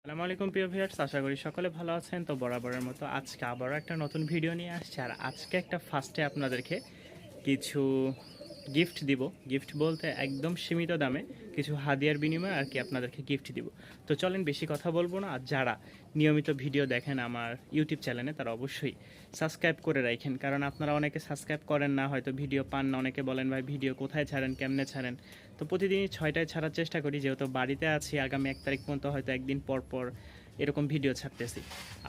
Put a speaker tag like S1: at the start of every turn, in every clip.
S1: আসসালামু আলাইকুম প্রিয় ভিউয়ার্স, আশা করি সকলে ভালো আছেন। তো বরাবরের মতো আজকে আবারও একটা নতুন ভিডিও নিয়ে আসছি। আর আজকে একটা ফার্স্টে আপনাদেরকে কিছু গিফট দিব। গিফট বলতে একদম সীমিত দামে কিছু হাদিয়ার বিনিময়ে আর কি আপনাদেরকে গিফট দিব। তো চলেন বেশি কথা বলবো না। আর যারা নিয়মিত ভিডিও দেখেন আমার ইউটিউব চ্যানেলে তারা অবশ্যই সাবস্ক্রাইব করে রাখেন, কারণ আপনারা অনেকে সাবস্ক্রাইব করেন না, হয়তো ভিডিও পান না। অনেকে বলেন ভাই ভিডিও কোথায় ছাড়েন, কেমনে ছাড়েন। তো প্রতিদিনই 6টায় ছাড়ার চেষ্টা করি, যেহেতু বাড়িতে আছি। আগামী 1 তারিখ পর্যন্ত হয়তো একদিন পর পর এরকম ভিডিও ছাড়তেছি।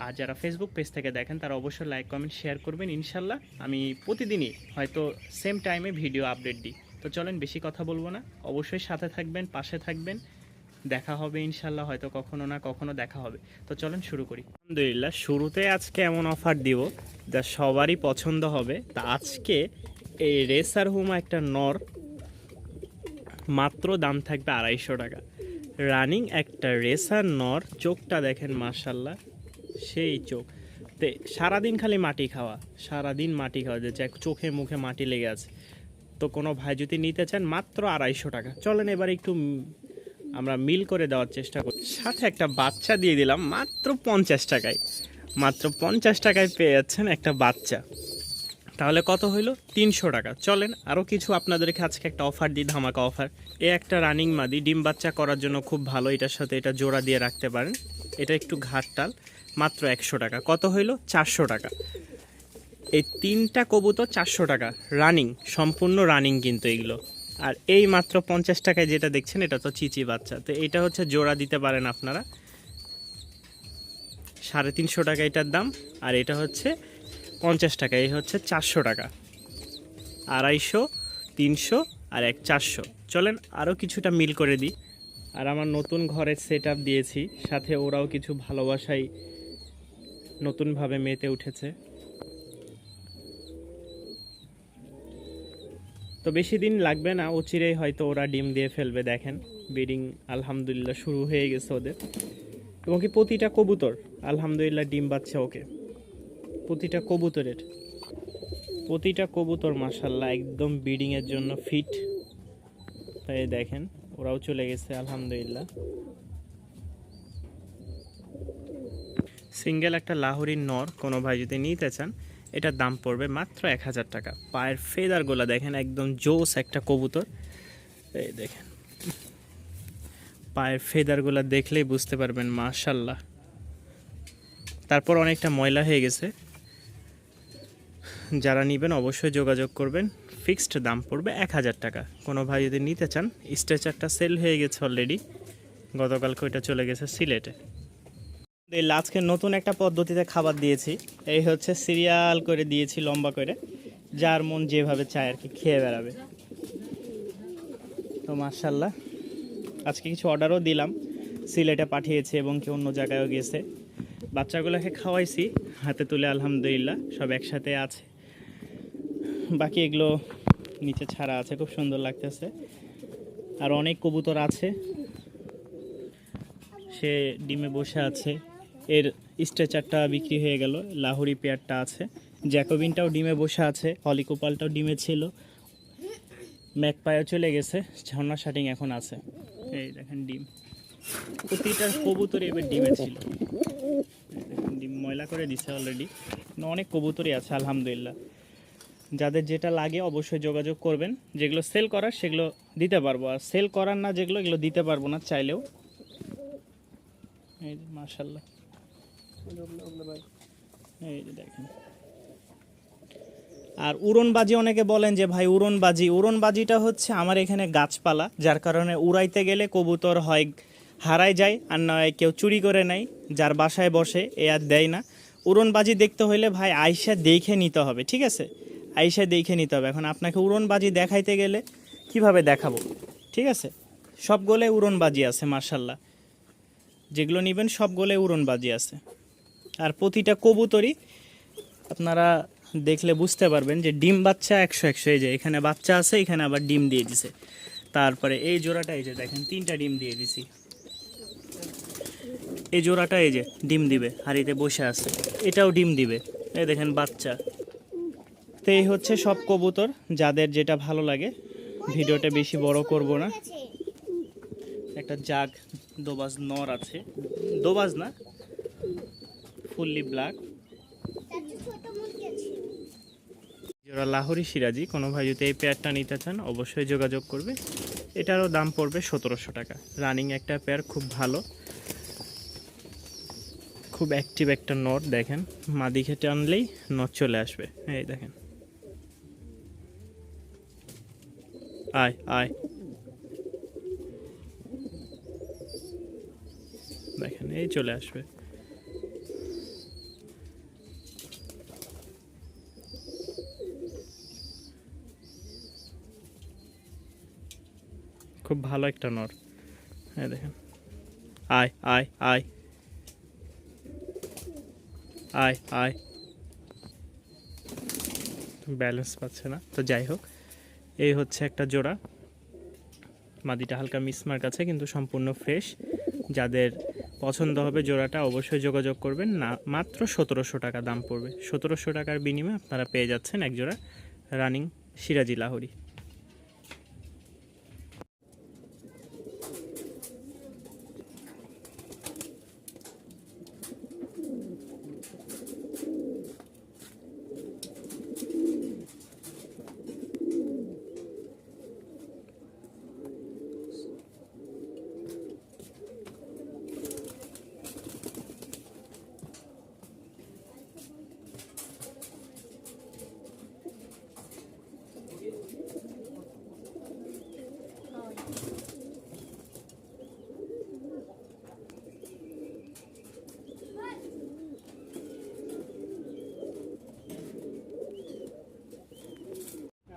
S1: আর যারা ফেসবুক পেজ থেকে দেখেন তারা অবশ্যই লাইক কমেন্ট শেয়ার করবেন। ইনশাল্লাহ আমি প্রতিদিনই হয়তো সেম টাইমে ভিডিও আপডেট দিই। তো চলেন বেশি কথা বলবো না, অবশ্যই সাথে থাকবেন, পাশে থাকবেন। দেখা হবে ইনশাল্লাহ, হয়তো কখনো না কখনো দেখা হবে। তো চলেন শুরু করি। আলহামদুলিল্লাহ, শুরুতে আজকে এমন অফার দিব যা সবারই পছন্দ হবে। তা আজকে এই রেসার হুমা একটা নর, মাত্র দাম থাকবে 250 টাকা। রানিং একটা রেসার নর, চোখটা দেখেন মাশাল্লাহ, সেই চোখ। তে সারাদিন খালি মাটি খাওয়া, সারাদিন মাটি খাওয়া, যে চোখে মুখে মাটি লেগে আছে। তো কোনো ভাই যদি নিতে চান মাত্র 250 টাকা। চলেন এবার একটু আমরা মিল করে দেওয়ার চেষ্টা করি। সাথে একটা বাচ্চা দিয়ে দিলাম মাত্র 50 টাকায়। মাত্র 50 টাকায় পেয়ে যাচ্ছেন একটা বাচ্চা। তাহলে কত হইল? 300 টাকা। চলেন আরও কিছু আপনাদেরকে আজকে একটা অফার দিই, ধামাকা অফার। এ একটা রানিং মাদি, ডিম বাচ্চা করার জন্য খুব ভালো। এটার সাথে এটা জোড়া দিয়ে রাখতে পারেন। এটা একটু ঘাটটাল, মাত্র 100 টাকা। কত হইল? 400 টাকা। এই 3টা কবুতর 400 টাকা, রানিং, সম্পূর্ণ রানিং কিন্তু এগুলো। আর এই মাত্র 50 টাকায় যেটা দেখছেন এটা তো চিচি বাচ্চা। তো এটা হচ্ছে জোড়া দিতে পারেন আপনারা, 350 টাকা এটার দাম। আর এটা হচ্ছে 50 টাকা, এই হচ্ছে 400 টাকা। 250, 300 আর 400। চলেন আরও কিছুটা মিল করে দিই। আর আমার নতুন ঘরের সেট আপ দিয়েছি, সাথে ওরাও কিছু ভালোবাসায় নতুনভাবে মেতে উঠেছে। তো বেশি দিন লাগবে না, অচিরেই হয়তো ওরা ডিম দিয়ে ফেলবে। দেখেন ব্রিডিং আলহামদুলিল্লাহ শুরু হয়ে গেছে ওদের। এবং কি প্রতিটা কবুতর আলহামদুলিল্লাহ ডিম বাচ্চা। ওকে, প্রতিটা কবুতর মাশাল্লাহ একদম ব্রিডিংয়ের জন্য ফিট। তাই দেখেন ওরাও চলে গেছে আলহামদুলিল্লাহ। সিঙ্গেল একটা লাহোরি নর কোনো ভাই যদি নিতে চান, এটার দাম পড়বে মাত্র 1000 টাকা। পায়ের ফেদারগুলো দেখেন, একদম জোস একটা কবুতর। এই দেখেন পায়ের ফেদারগুলো দেখলেই বুঝতে পারবেন মাশাল্লাহ। তারপর অনেকটা ময়লা হয়ে গেছে। যারা নেবেন অবশ্যই যোগাযোগ করবেন। ফিক্সড দাম পড়বে 1000 টাকা। কোনো ভাই যদি নিতে চান, স্ট্রেচারটা সেল হয়ে গেছে অলরেডি, গতকালকে ওইটা চলে গেছে সিলেটে। এই আজকে নতুন একটা পদ্ধতিতে খাবার দিয়েছি। এই হচ্ছে সিরিয়াল করে দিয়েছি লম্বা করে, যার মন যেভাবে চায় আর কি খেয়ে বেড়াবে। তো মাশাল্লাহ আজকে কিছু অর্ডারও দিলাম, সিলেটে পাঠিয়েছি এবং কি অন্য জায়গায়ও গেছে। বাচ্চাগুলোকে খাওয়াইছি হাতে তুলে, আলহামদুলিল্লাহ সব একসাথে আছে। বাকি এগুলো নিচে ছাড়া আছে, খুব সুন্দর লাগতেছে। আর অনেক কবুতর আছে, সে ডিমে বসে আছে। এর স্ট্রেচারটা বিক্রি হয়ে গেল, লাহোরি পেয়ারটা আছে, জ্যাকোবিনটাও ডিমে বসে আছে, হলিকোপালটাও ডিমে ছিল, ম্যাকপায়ও চলে গেছে, ঝর্ণা শাটিং এখন আছে। এই দেখেন ডিম, প্রতিটা কবুতরই এবার ডিমে ছিল। ডিম ময়লা করে দিছে অলরেডি। অনেক কবুতরই আছে আলহামদুলিল্লাহ। যাদের যেটা লাগে অবশ্যই যোগাযোগ করবেন। যেগুলো সেল করার সেগুলো দিতে পারবো, আর সেল করার না যেগুলো, এগুলো দিতে পারবো না চাইলেও। এই যে মাশাল্লাহ, এই যে দেখেন। আর উড়নবাজি, অনেকে বলেন যে ভাই উড়নবাজিটা হচ্ছে আমার এখানে গাছপালা, যার কারণে উড়াইতে গেলে কবুতর হয় হারায় যায়, আর নয় কেউ চুরি করে নেয়, যার বাসায় বসে এ আর দেয় না। উড়নবাজি দেখতে হলে ভাই আইসা দেখে নিতে হবে, ঠিক আছে? আইসা দেখে নিতে হবে। এখন আপনাকে উড়নবাজি দেখাইতে গেলে কিভাবে দেখাবো, ঠিক আছে? সবগুলোই উড়নবাজি আছে মাশাল্লাহ, যেগুলো নেবেন সবগুলোই উড়নবাজি আছে। আর প্রতিটা কবুতরই আপনারা দেখলে বুঝতে পারবেন যে ডিম বাচ্চা 100-100। এই যে এখানে বাচ্চা আছে, এখানে আবার ডিম দিয়ে দিছে। তারপরে এই জোড়াটা, এই যে দেখেন 3টা ডিম দিয়ে দিছি। এই জোড়াটা এই যে ডিম দিবে, হাড়িতে বসে আছে, এটাও ডিম দিবে। এই দেখেন বাচ্চা। তো এই হচ্ছে সব কবুতর, যাদের যেটা ভালো লাগে। ভিডিওটা বেশি বড় করব না। একটা জাগ দোবাজ নর আছে, দোবাজ না, ফুললি ব্ল্যাক। জোড়া লাহোরি সিরাজি। কোনো ভাই যদি এই পেয়ারটা নিতে চান অবশ্যই যোগাযোগ করবে। এটারও দাম পড়বে 1700 টাকা। রানিং একটা পেয়ার, খুব ভালো, খুব অ্যাক্টিভ একটা নট। দেখেন মাদি খেটে আনলেই নট চলে আসবে। এই দেখেন, আয় আয়, দেখেন এই চলে আসবে। খুব ভালো একটা নর। হ্যাঁ দেখেন, আয় আয় আয় আয় আয়, ব্যালেন্স পাচ্ছে না। তো যাই হোক, এই হচ্ছে একটা জোড়া। মাদিটা হালকা মিসমার্ক আছে কিন্তু সম্পূর্ণ ফ্রেশ। যাদের পছন্দ হবে জোড়াটা অবশ্যই যোগাযোগ করবেন। না, মাত্র 1700 টাকা দাম পড়বে। 1700 টাকার বিনিময়ে আপনারা পেয়ে যাচ্ছেন এক জোড়া রানিং সিরাজি লাহোরি।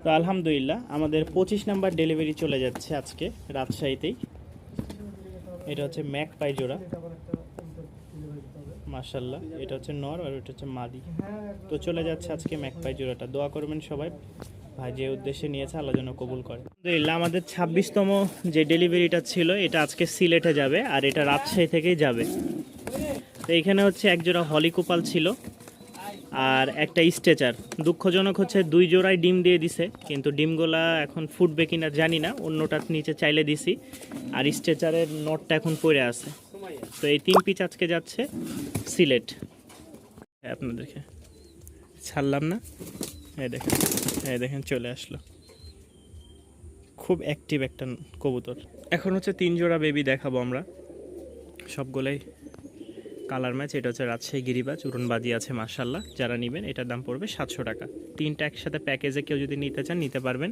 S1: তো আলহামদুলিল্লাহ আমাদের 25 নাম্বার ডেলিভারি চলে যাচ্ছে আজকে রাজশাহীতেই। এটা হচ্ছে ম্যাক পাই জোড়া, মাশাল্লাহ। এটা হচ্ছে নর আর এটা হচ্ছে মাদি। তো চলে যাচ্ছে আজকে ম্যাক পাই জোড়াটা। দোয়া করবেন সবাই, ভাই যে উদ্দেশ্যে নিয়েছে আল্লাহ যেন কবুল করে। আলহামদুলিল্লাহ আমাদের 26তম যে ডেলিভারিটা ছিল এটা আজকে সিলেটে যাবে, আর এটা রাজশাহী থেকেই যাবে। তো এখানে হচ্ছে এক জোড়া হলিকোপাল ছিল আর একটা স্ট্রেচার। দুঃখজনক হচ্ছে 2 জোড়ায় ডিম দিয়ে দিছে, কিন্তু ডিমগুলা এখন ফুটবে কিনা জানি না। অন্যটার নিচে চাইলে দিছি, আর স্ট্রেচারের নটটা এখন পড়ে আছে। তো এই 3 পিস আজকে যাচ্ছে সিলেট। আপনাদেরকে ছাড়লাম না, এই দেখেন, এই দেখেন চলে আসলো। খুব অ্যাক্টিভ একটা কবুতর। এখন হচ্ছে 3 জোড়া বেবি দেখাবো আমরা, সবগুলোই কালার ম্যাচ। এটা হচ্ছে রাজশাহী গিরিবাজ, উড়নবাজি আছে মাশাল্লাহ। যারা নেবেন এটার দাম পড়বে 700 টাকা। 3টা একসাথে প্যাকেজে কেউ যদি নিতে চান নিতে পারবেন।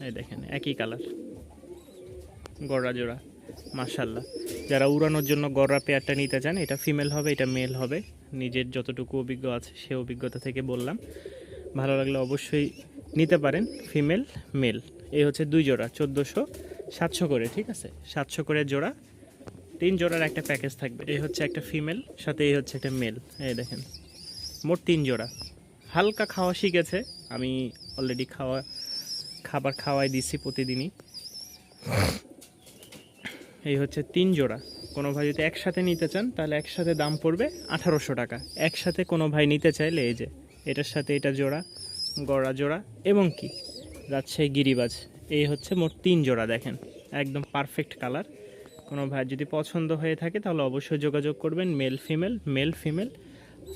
S1: এই দেখেন একই কালার, গড়া জোড়া মাশাল্লাহ। যারা উড়ানোর জন্য গড়া পেয়ারটা নিতে চান, এটা ফিমেল হবে, এটা মেল হবে। নিজের যতটুকু অভিজ্ঞ আছে সে অভিজ্ঞতা থেকে বললাম। ভালো লাগলে অবশ্যই নিতে পারেন, ফিমেল মেল। এই হচ্ছে 2 জোড়া 1400, 700 করে, ঠিক আছে, 700 করে জোড়া। 3 জোড়ার একটা প্যাকেজ থাকবে। এই হচ্ছে একটা ফিমেল, সাথে এই হচ্ছে একটা মেল। এই দেখেন মোট 3 জোড়া। হালকা খাওয়া শিখেছে, আমি অলরেডি খাবার খাওয়াই দিছি প্রতিদিনই। এই হচ্ছে 3 জোড়া। কোনো ভাই যদি একসাথে নিতে চান তাহলে একসাথে দাম পড়বে 1800 টাকা। একসাথে কোনো ভাই নিতে চাইলে এই যে এটার সাথে এটা জোড়া, গড়া জোড়া এবং কি রাজশাহী গিরিবাজ, এই হচ্ছে মোট 3 জোড়া। দেখেন একদম পারফেক্ট কালার। কোনো ভাই যদি পছন্দ হয়ে থাকে তাহলে অবশ্যই যোগাযোগ করবেন। Male female, male female.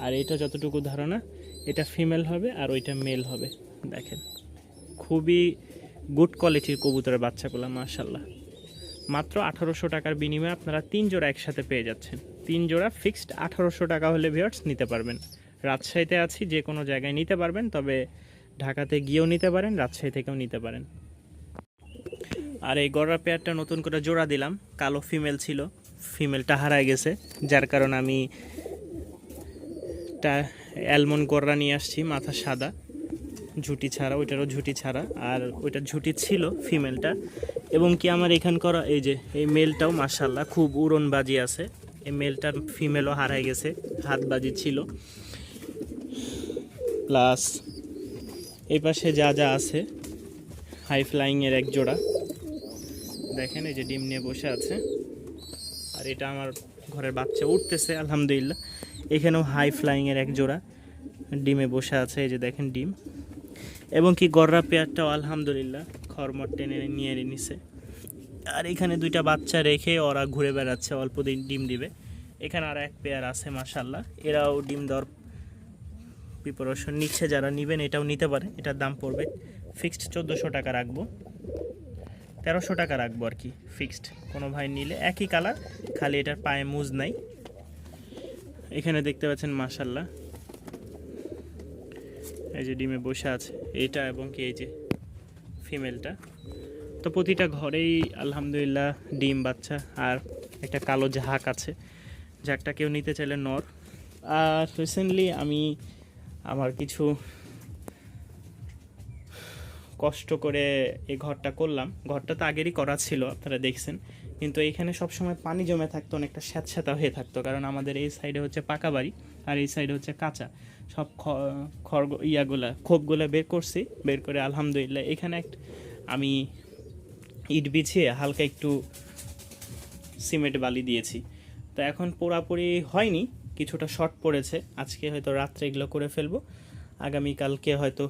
S1: আর এটা যতটুকু ধারণা এটা ফিমেল হবে আর ওইটা মেল হবে। দেখেন খুবই গুড কোয়ালিটির কবুতরের বাচ্চাগুলো মাশাল্লাহ। মাত্র 1800 টাকার বিনিময়ে আপনারা 3 জোড়া একসাথে পেয়ে যাচ্ছেন। 3 জোড়া ফিক্সড 1800 টাকা হলে ভিউয়ার্স নিতে পারবেন। রাজশাহীতে আছি, যে কোনো জায়গায় নিতে পারবেন, তবে ঢাকাতে গিয়েও নিতে পারেন, রাজশাহী থেকেও নিতে পারেন। আর এই গড়া পেয়ারটা নতুন করে জোড়া দিলাম। কালো ফিমেল ছিল, ফিমেলটা হারায় গেছে, যার কারণে আমি অ্যালমন্ড গড়া নিয়ে আসছি, মাথা সাদা, ঝুটি ছাড়া, ওইটারও ঝুটি ছাড়া, আর ওইটার ঝুটি ছিল ফিমেলটা। এবং কি আমার এখানকার এই যে এই মেলটাও মাশাল্লাহ খুব উড়নবাজি আছে। এই মেলটার ফিমেলও হারায় গেছে, হাতবাজি ছিল। প্লাস এই পাশে যা যা আছে, হাই ফ্লাইংয়ের এক জোড়া দেখেন, এই যে ডিম নিয়ে বসে আছে। আর এটা আমার ঘরের বাচ্চা উঠতেছে আলহামদুলিল্লাহ। এখানেও হাই ফ্লাইংয়ের এক জোড়া ডিমে বসে আছে, এই যে দেখেন ডিম। এবং কি গররা পেয়ারটাও আলহামদুলিল্লাহ খরমট টেনে নিয়ে নিছে। আর এখানে 2টা বাচ্চা রেখে ওরা ঘুরে বেড়াচ্ছে, অল্প দিন ডিম দিবে। এখানে আর এক পেয়ার আছে মাশাআল্লাহ, এরাও ডিম দেওয়ার প্রিপারেশন নিচ্ছে, যারা নেবেন এটাও নিতে পারেন। এটার দাম পড়বে ফিক্সড 1400 টাকা রাখবো, 1300 টাকা রাখবো আর কি ফিক্সড। কোনো ভাই নিলে একই কালার, খালি এটার পায়ে মুজ নাই। এখানে দেখতে পাচ্ছেন মাশাআল্লাহ এই যে ডিমে বসে আছে এইটা, এবং কি এই যে ফিমেলটা। তো প্রতিটা ঘরেই আলহামদুলিল্লাহ ডিম বাচ্চা, আর একটা কালো ঝাঁক আছে, ঝাঁকটা কেউ নিতে চাইলে নর। আর রিসেন্টলি আমি আমার কিছু কষ্ট করে এই ঘরটা করলাম। ঘরটা তো আগেরই করা ছিল, আপনারা দেখছেন, কিন্তু এইখানে সবসময় পানি জমে থাকতো, অনেকটা স্যাঁতস্যাঁতা হয়ে থাকতো, কারণ আমাদের এই সাইডে হচ্ছে পাকা বাড়ি আর এই সাইডে হচ্ছে কাঁচা। সব খোপগুলা বের করছি, বের করে আলহামদুলিল্লাহ এখানে আমি ইট বিছিয়ে হালকা একটু সিমেন্ট বালি দিয়েছি। তো এখন পুরাপুরি হয়নি, কিছুটা শর্ট পড়েছে। আজকে হয়তো রাত্রে এগুলো করে ফেলবো, আগামীকালকে হয়তো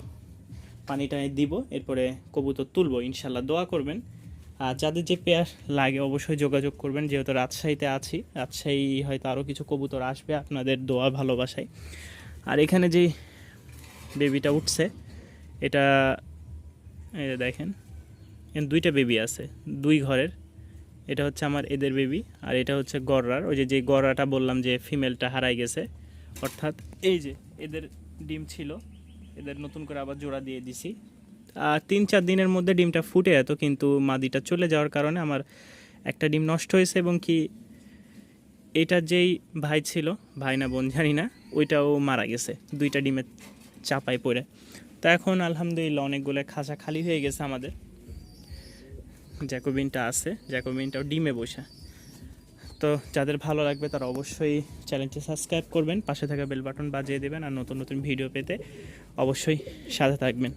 S1: পানিটা দিব, এরপরে কবুতর তুলবো ইনশাল্লাহ। দোয়া করবেন, আর যাদের যে পেয়ার লাগে অবশ্যই যোগাযোগ করবেন, যেহেতু রাজশাহীতে আছি, রাজশাহী হয়তো আরও কিছু কবুতর আসবে আপনাদের দোয়া ভালোবাসায়। আর এখানে যে বেবিটা উঠছে এটা এই যে দেখেন, দুইটা বেবি আছে দুই ঘরের। এটা হচ্ছে আমার এদের বেবি, আর এটা হচ্ছে গররার। ওই যে গররাটা বললাম যে ফিমেলটা হারাই গেছে, অর্থাৎ এই যে এদের ডিম ছিল, এদের নতুন করে আবার জোড়া দিয়ে দিছি। আর 3-4 দিনের মধ্যে ডিমটা ফুটে যেত, কিন্তু মাদিটা চলে যাওয়ার কারণে আমার একটা ডিম নষ্ট হয়েছে, এবং কি এটা যেই ভাই ছিল, ভাই না বোন জানি না, ওইটাও মারা গেছে দুইটা ডিমের চাপায় পড়ে। তো এখন আলহামদুলিল্লাহ অনেকগুলো খাঁচা খালি হয়ে গেছে আমাদের। জ্যাকোবিনটা আছে, জ্যাকোবিনটাও ডিমে বসে। তো যাদের ভালো লাগবে তারা অবশ্যই চ্যানেলটি সাবস্ক্রাইব করবেন, পাশে থাকা বেল বাটন বাজিয়ে দেবেন, আর নতুন নতুন ভিডিও পেতে অবশ্যই সাথে থাকবেন।